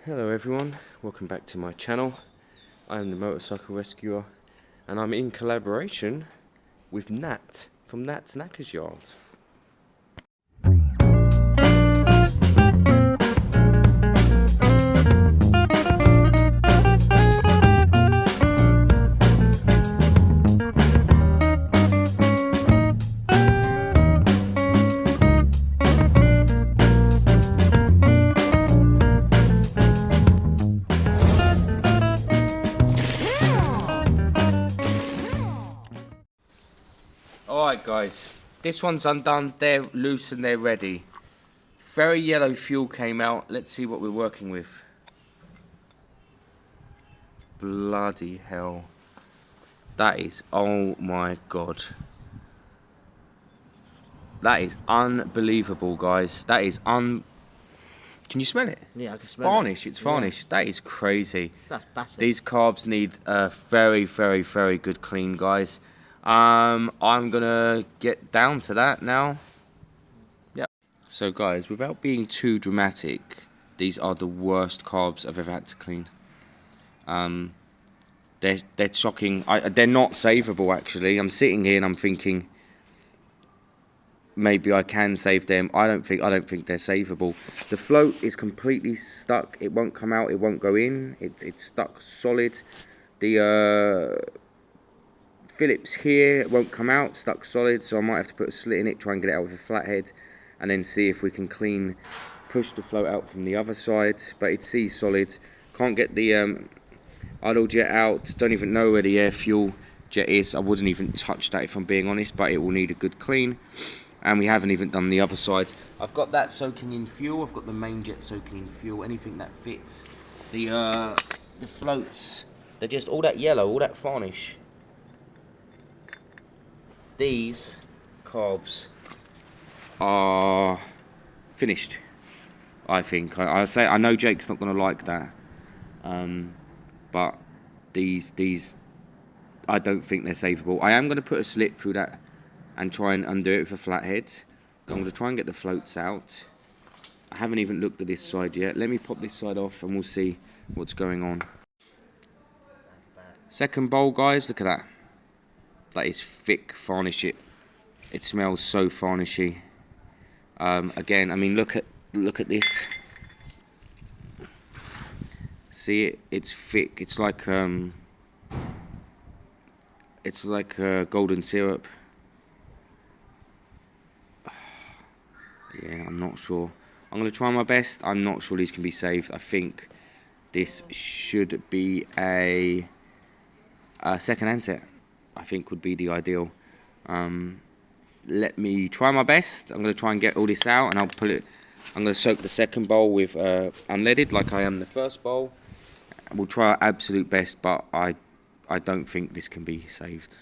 Hello everyone, welcome back to my channel. I am the motorcycle rescuer and I'm in collaboration with Nat from Nat's Knackers Yard. Alright guys, this one's undone, they're loose and they're ready. Very yellow fuel came out, let's see what we're working with. Bloody hell. That is, oh my god. That is unbelievable guys, that is Can you smell it? Yeah, I can smell varnish, it. It's varnish, yeah. That is crazy. That's battered. These carbs need a very, very, very good clean guys. I'm gonna get down to that now. Yep. So guys, without being too dramatic, these are the worst carbs I've ever had to clean. They're shocking. They're not savable actually. I'm sitting here and I'm thinking maybe I can save them. I don't think they're savable. The float is completely stuck. It won't come out. It won't go in. It's stuck solid. The Phillips here won't come out, stuck solid, so I might have to put a slit in it, try and get it out with a flathead, and then see if we can push the float out from the other side. But it's C solid. Can't get the idle jet out. Don't even know where the air fuel jet is. I wouldn't even touch that if I'm being honest, but it will need a good clean. And we haven't even done the other side. I've got that soaking in fuel. I've got the main jet soaking in fuel. Anything that fits. The floats, they're just all that yellow, all that varnish. These carbs are finished, I think. I know Jake's not going to like that, but these I don't think they're savable. I am going to put a slit through that and try and undo it with a flathead. I'm going to try and get the floats out. I haven't even looked at this side yet. Let me pop this side off and we'll see what's going on. Second bowl guys, look at that. That is thick varnish. It smells so varnishy. Again, I mean, look at this. See it? It's thick. It's like golden syrup. Yeah, I'm not sure. I'm gonna try my best. I'm not sure these can be saved. I think this should be a second-hand set. I think would be the ideal. Let me try my best. I'm going to try and get all this out and I'm going to soak the second bowl with unleaded like I am the first bowl. We'll try our absolute best, but I don't think this can be saved.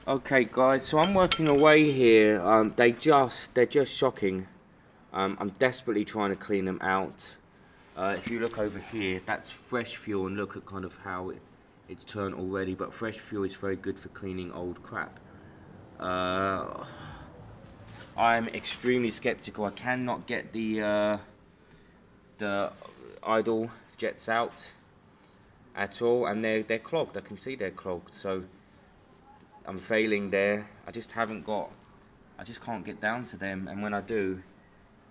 Okay guys, so I'm working away here. They're just shocking. I'm desperately trying to clean them out. If you look over here, that's fresh fuel, and look at kind of how it's turned already, but fresh fuel is very good for cleaning old crap. I'm extremely skeptical. I cannot get the idle jets out at all, and they're clogged. I can see they're clogged, so I'm failing there. I just can't get down to them, and when I do,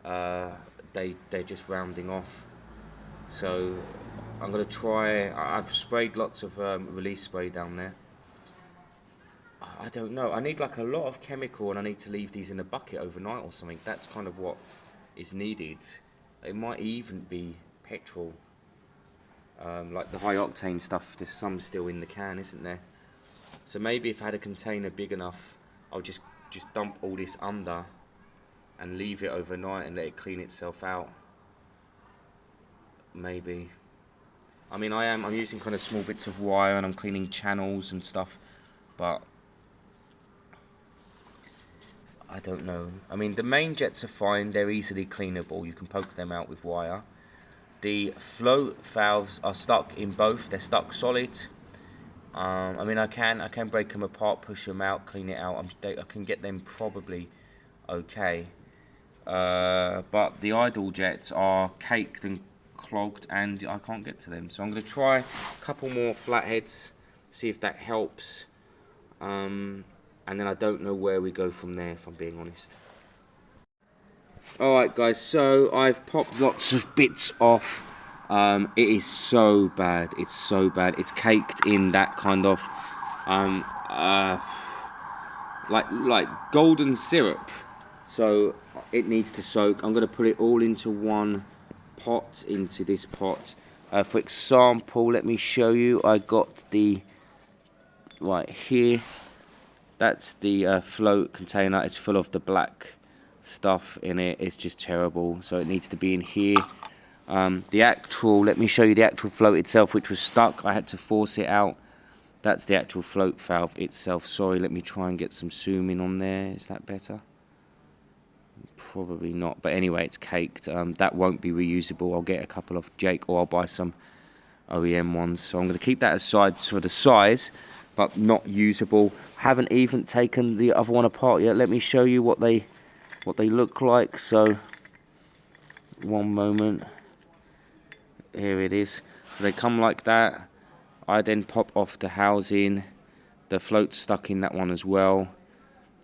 they're just rounding off. So I'm going to try. I've sprayed lots of release spray down there. I don't know. I need like a lot of chemical, and I need to leave these in a bucket overnight or something. That's kind of what is needed. It might even be petrol, like the high octane stuff. There's some still in the can, isn't there? So maybe if I had a container big enough, I'll just dump all this under and leave it overnight and let it clean itself out. Maybe. I mean, I'm using kind of small bits of wire and I'm cleaning channels and stuff, but I don't know. I mean, the main jets are fine. They're easily cleanable. You can poke them out with wire. The float valves are stuck in both. They're stuck solid. I mean, I can break them apart, push them out, clean it out. I can get them probably okay. But the idle jets are caked and clogged and I can't get to them. So I'm going to try a couple more flatheads, see if that helps. And then I don't know where we go from there, if I'm being honest. Alright guys, so I've popped lots of bits off. It is so bad, it's so bad. It's caked in that kind of like golden syrup. So it needs to soak. I'm going to put it all into one pot, into this pot. For example, let me show you. I got the, right here, that's the float container. It's full of the black stuff in it. It's just terrible, so it needs to be in here. The actual, let me show you the actual float itself, which was stuck. I had to force it out. That's the actual float valve itself. Sorry, let me try and get some zoom in on there. Is that better? Probably not, but anyway, it's caked. That won't be reusable. I'll get a couple of Jake, or I'll buy some OEM ones. So I'm going to keep that aside for the size, but not usable. Haven't even taken the other one apart yet. Let me show you what they look like. So one moment. Here it is. So they come like that. I then pop off the housing. The float's stuck in that one as well.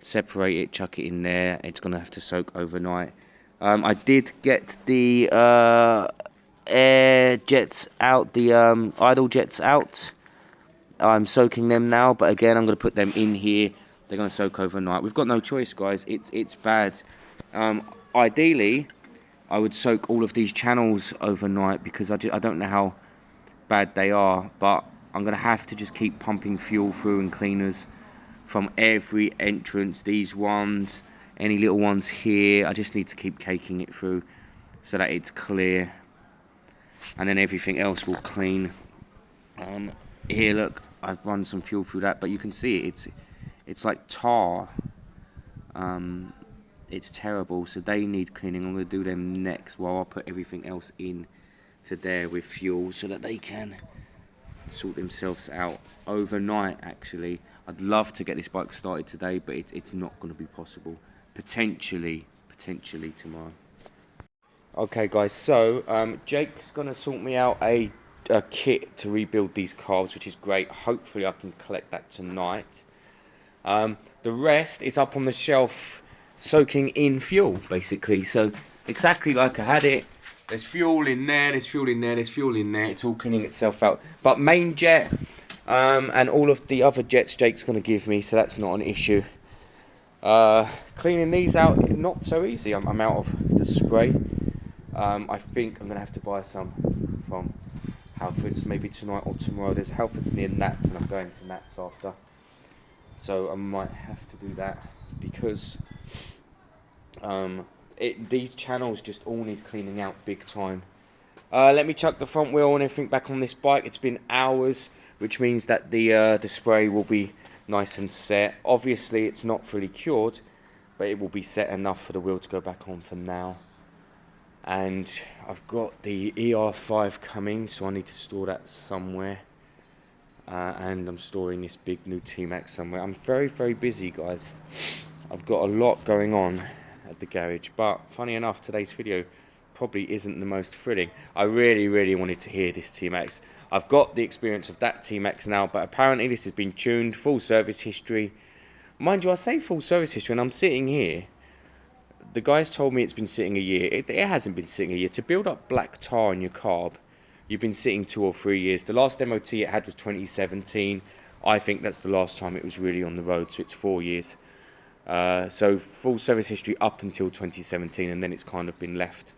Separate it, chuck it in there. It's gonna have to soak overnight. I did get the air jets out, the idle jets out. I'm soaking them now, but again, I'm gonna put them in here. They're gonna soak overnight. We've got no choice, guys. It's bad. Ideally, I would soak all of these channels overnight because I don't know how bad they are, but I'm gonna have to just keep pumping fuel through and cleaners from every entrance. These ones, any little ones here, I just need to keep caking it through so that it's clear, and then everything else will clean. Here, look, I've run some fuel through that, but you can see it's like tar. It's terrible, so they need cleaning. I'm going to do them next while I put everything else in to there with fuel so that they can sort themselves out overnight. Actually, I'd love to get this bike started today, but it's not going to be possible. Potentially tomorrow. Okay guys, so Jake's going to sort me out a kit to rebuild these carbs, which is great. Hopefully I can collect that tonight. The rest is up on the shelf soaking in fuel, basically. So exactly like I had it. There's fuel in there, there's fuel in there, there's fuel in there. It's all cleaning itself out. But main jet and all of the other jets Jake's going to give me, so that's not an issue. Cleaning these out, not so easy. I'm out of the spray. I think I'm going to have to buy some from Halfords, maybe tonight or tomorrow. There's Halfords near Nats, and I'm going to Nats after. So I might have to do that because these channels just all need cleaning out big time. Let me chuck the front wheel and everything back on this bike. It's been hours, which means that the spray will be nice and set. Obviously it's not fully cured, but it will be set enough for the wheel to go back on for now. And I've got the ER5 coming, so I need to store that somewhere. And I'm storing this big new tmax somewhere. I'm very busy, guys. I've got a lot going on at the garage, but funny enough, today's video probably isn't the most thrilling. I really wanted to hear this tmax. I've got the experience of that tmax now, but apparently this has been tuned, full service history. Mind you, I say full service history and I'm sitting here. The guys told me it's been sitting a year. It hasn't been sitting a year. To build up black tar in your carb, you've been sitting 2 or 3 years. The last MOT it had was 2017. I think that's the last time it was really on the road, so it's 4 years. So full service history up until 2017, and then it's kind of been left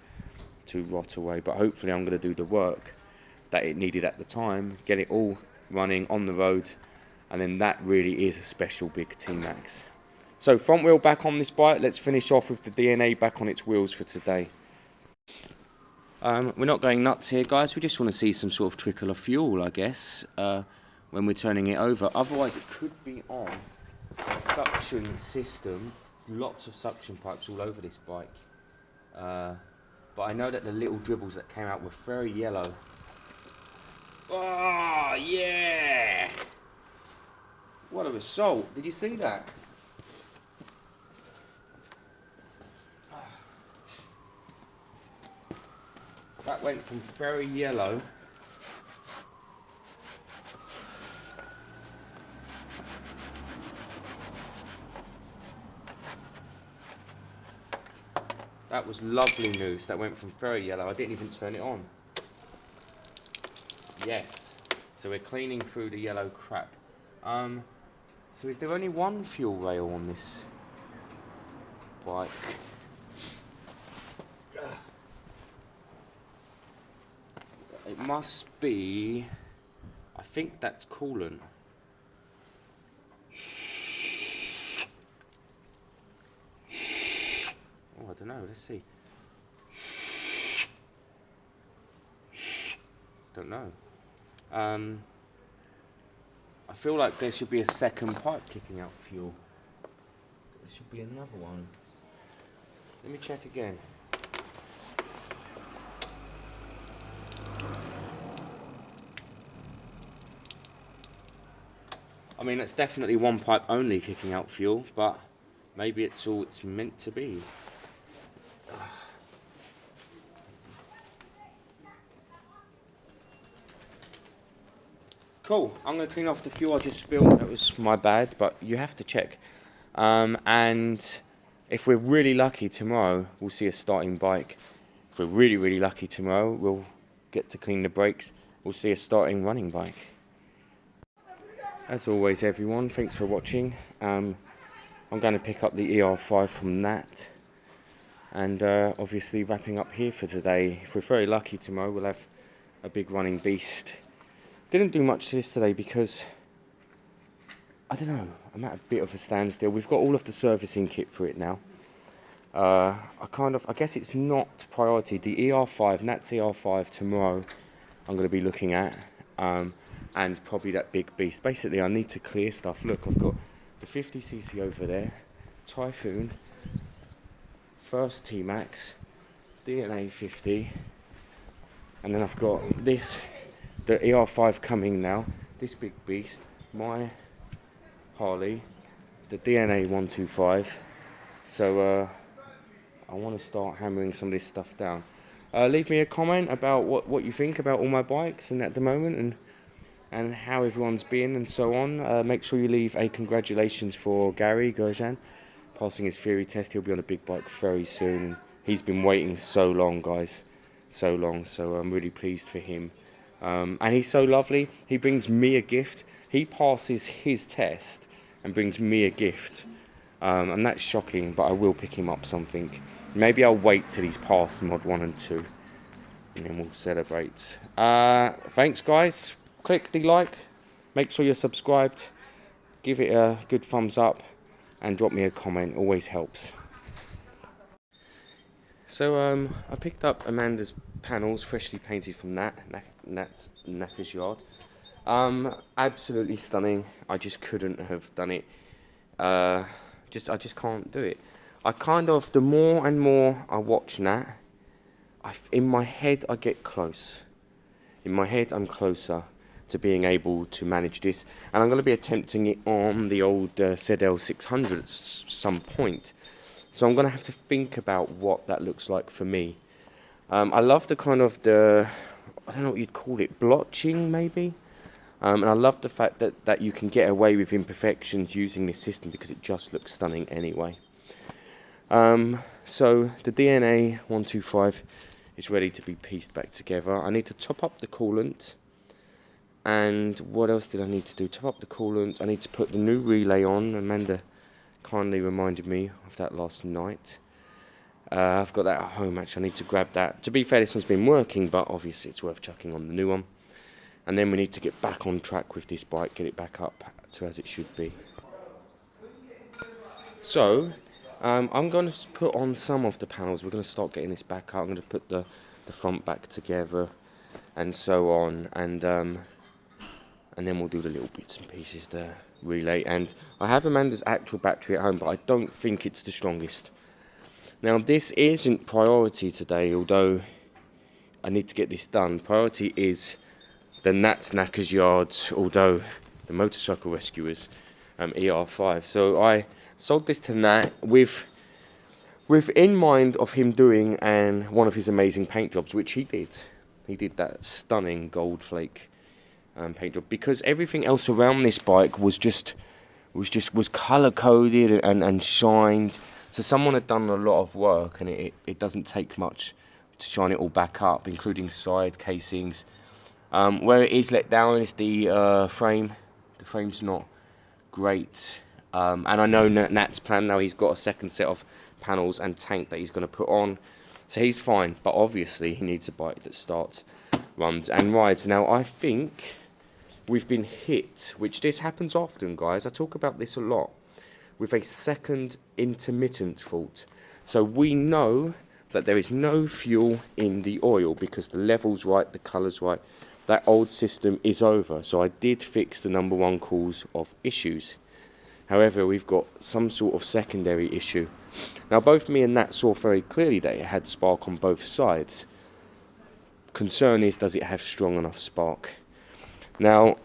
to rot away. But hopefully I'm going to do the work that it needed at the time, get it all running on the road, and then that really is a special big tmax. So front wheel back on this bike. Let's finish off with the DNA back on its wheels for today. We're not going nuts here, guys. We just want to see some sort of trickle of fuel, I guess, when we're turning it over. Otherwise it could be on a suction system. There's lots of suction pipes all over this bike. But I know that the little dribbles that came out were very yellow. Oh, yeah! What a result. Did you see that? That went from very yellow that was lovely news. That went from very yellow. I didn't even turn it on. Yes. So we're cleaning through the yellow crap. So is there only one fuel rail on this bike? It must be, I think that's coolant. Oh, I don't know, let's see. Don't know. I feel like there should be a second pipe kicking out fuel. There should be another one. Let me check again. I mean, it's definitely one pipe only kicking out fuel, but maybe it's all it's meant to be. Cool, I'm going to clean off the fuel I just spilled. That was my bad, but you have to check. And if we're really lucky tomorrow, we'll see a starting bike. If we're really, really lucky tomorrow, we'll get to clean the brakes. We'll see a starting running bike. As always, everyone, thanks for watching. I'm going to pick up the ER5 from Nat. And obviously wrapping up here for today. If we're very lucky tomorrow, we'll have a big running beast. Didn't do much to this today because, I don't know, I'm at a bit of a standstill. We've got all of the servicing kit for it now. I guess it's not priority. The ER5, Nat's ER5 tomorrow, I'm going to be looking at. And probably that big beast. Basically, I need to clear stuff. Look, I've got the 50cc over there, Typhoon, first tmax, DNA 50, and then I've got this, the ER5 coming now, this big beast, my Harley, the DNA 125. So I want to start hammering some of this stuff down. Leave me a comment about what you think about all my bikes and at the moment, and how everyone's been and so on. Make sure you leave a congratulations for Gary Gerjan passing his theory test. He'll be on a big bike very soon. He's been waiting so long, guys, so long. So I'm really pleased for him. And he's so lovely. He brings me a gift. He passes his test and brings me a gift. And that's shocking, but I will pick him up something. Maybe I'll wait till he's passed mod 1 and 2, and then we'll celebrate. Thanks, guys. Click the like, make sure you're subscribed, give it a good thumbs up, and drop me a comment, always helps. So I picked up Amanda's panels, freshly painted from Nat's Knacker's Yard. Absolutely stunning. I just couldn't have done it. I just can't do it. The more and more I watch Nat, in my head I get close. In my head I'm closer to being able to manage this, and I'm going to be attempting it on the old ZL 600 at some point. So I'm going to have to think about what that looks like for me. I love the I don't know what you'd call it, blotching maybe, and I love the fact that you can get away with imperfections using this system because it just looks stunning anyway. So the DNA 125 is ready to be pieced back together. I need to top up the coolant. And what else did I need to do? Top up the coolant. I need to put the new relay on. Amanda kindly reminded me of that last night. I've got that at home actually. I need to grab that. To be fair, this one's been working, but obviously it's worth chucking on the new one. And then we need to get back on track with this bike, get it back up to as it should be. So, I'm going to put on some of the panels. We're going to start getting this back up. I'm going to put the front back together and so on. And then we'll do the little bits and pieces, the relay. And I have Amanda's actual battery at home, but I don't think it's the strongest. Now, this isn't priority today, although I need to get this done. Priority is the Nat's Knacker's Yard, although the Motorcycle Rescuers ER5. So I sold this to Nat with with in mind of him doing one of his amazing paint jobs, which he did. He did that stunning gold flake paint job, because everything else around this bike was color coded and shined. So someone had done a lot of work, and it doesn't take much to shine it all back up, including side casings. Where it is let down is the frame. The frame's not great, and I know Nat's plan now. He's got a second set of panels and tank that he's going to put on, so he's fine. But obviously he needs a bike that starts, runs and rides. Now I think we've been hit, which this happens often, guys. I talk about this a lot, with a second intermittent fault. So we know that there is no fuel in the oil because the level's right, the colour's right. That old system is over. So I did fix the number one cause of issues. However, we've got some sort of secondary issue. Now, both me and Nat saw very clearly that it had spark on both sides. Concern is, does it have strong enough spark? Now,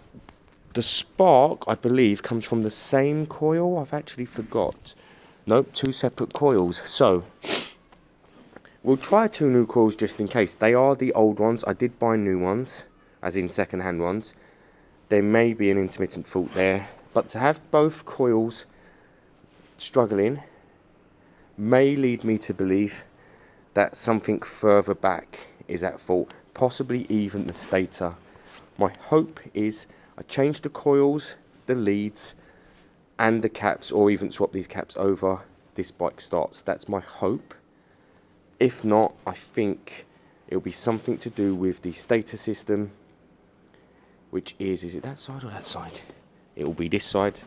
the spark, I believe, comes from the same coil. I've actually forgot. Nope, 2 separate coils. So, we'll try 2 new coils just in case. They are the old ones. I did buy new ones, as in second-hand ones. There may be an intermittent fault there. But to have both coils struggling may lead me to believe that something further back is at fault. Possibly even the stator. My hope is I change the coils, the leads, and the caps, or even swap these caps over. This bike starts. That's my hope. If not, I think it'll be something to do with the stator system, which is it that side or that side? It will be this side,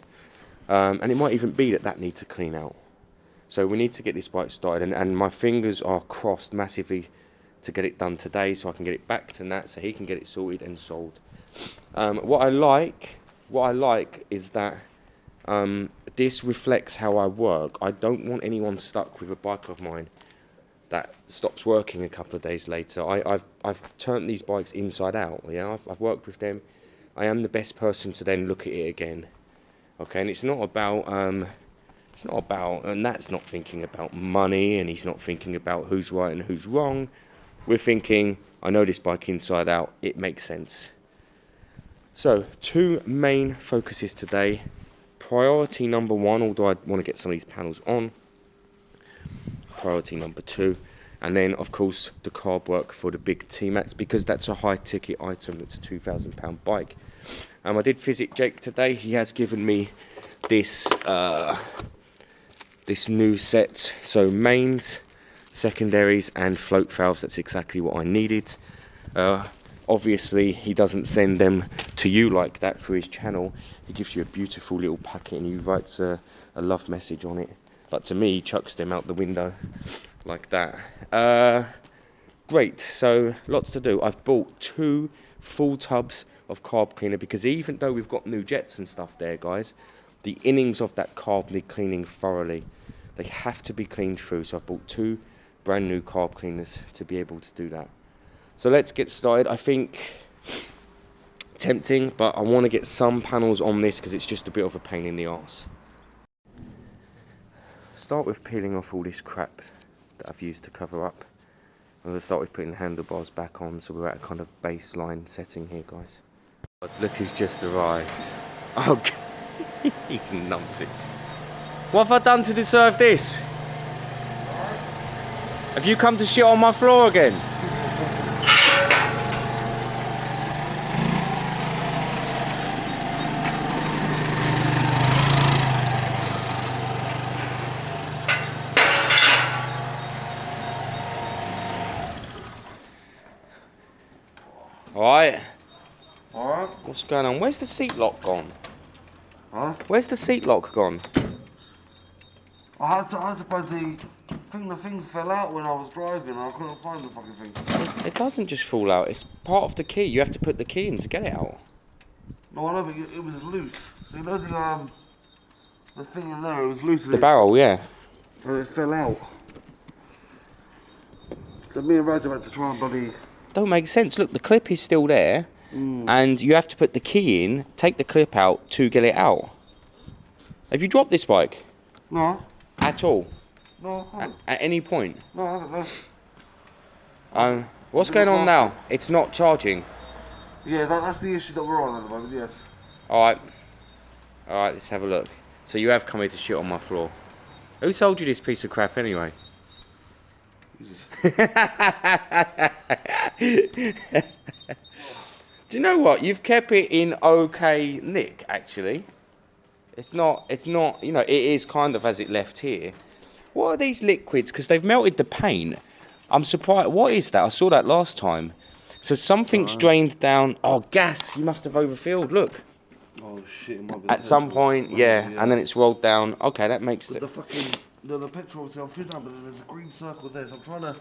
and it might even be that needs to clean out. So we need to get this bike started, and my fingers are crossed massively to get it done today, so I can get it back to Nat, so he can get it sorted and sold. What I like is that this reflects how I work. I don't want anyone stuck with a bike of mine that stops working a couple of days later. I've turned these bikes inside out. Yeah, I've worked with them. I am the best person to then look at it again. Okay, and it's not about and Nat's not thinking about money, and he's not thinking about who's right and who's wrong. We're thinking, I know this bike inside out, it makes sense. So, 2 main focuses today. Priority number 1, although I want to get some of these panels on. Priority number 2. And then, of course, the carb work for the big tmax, because that's a high-ticket item. That's a £2,000 bike. I did visit Jake today. He has given me this this new set. So mains, secondaries, and float valves. That's exactly what I needed. Obviously, he doesn't send them to you like that through his channel. He gives you a beautiful little packet, and he writes a love message on it. But to me, he chucks them out the window like that. Great, so lots to do. I've bought 2 full tubs of carb cleaner, because even though we've got new jets and stuff there, guys, the innings of that carb need cleaning thoroughly. They have to be cleaned through, so I've bought 2 brand new carb cleaners to be able to do that. So let's get started. I think tempting, but I want to get some panels on this because it's just a bit of a pain in the arse. Start with peeling off all this crap that I've used to cover up. I'm going to start with putting the handlebars back on, so we're at a kind of baseline setting here, guys. Look who's just arrived. Oh, he's numpty. What have I done to deserve this? Have you come to shit on my floor again? Alright. Alright. What's going on? Where's the seat lock gone? Huh? Where's the seat lock gone? I had to bloody... the thing fell out when I was driving and I couldn't find the fucking thing. It doesn't just fall out, it's part of the key. You have to put the key in to get it out. No, I know, but it was loose. So you know the thing in there, it was loose. The barrel, yeah. And it fell out. So me and Raj had to try and bloody... Don't make sense. Look, the clip is still there, and you have to put the key in, take the clip out to get it out. Have you dropped this bike? No. At all? No, I haven't. At any point? No, I haven't. No. What's going on now? It's not charging. Yeah, that's the issue that we're on at the moment, yes. Alright, let's have a look. So you have come here to shit on my floor. Who sold you this piece of crap anyway? Do you know what? You've kept it in okay nick, actually. It's not, you know, it is kind of as it left here. What are these liquids? Because they've melted the paint. I'm surprised. What is that? I saw that last time. So something's drained down. Oh, gas. You must have overfilled. Look. Oh, shit. It might be At some point, yeah. And then it's rolled down. Okay, that makes it. The fucking, the petrol, I'm through now, but there's a green circle there, so I'm trying to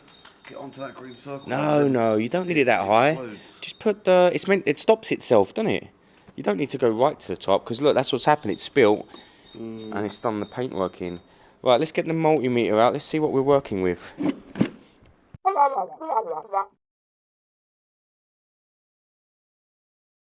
get onto that green circle. No, you don't need it that high. Explodes. Just put the, it stops itself, doesn't it? You don't need to go right to the top, because look, that's what's happened. It's spilt, and it's done the paintwork in. Right, let's get the multimeter out. Let's see what we're working with.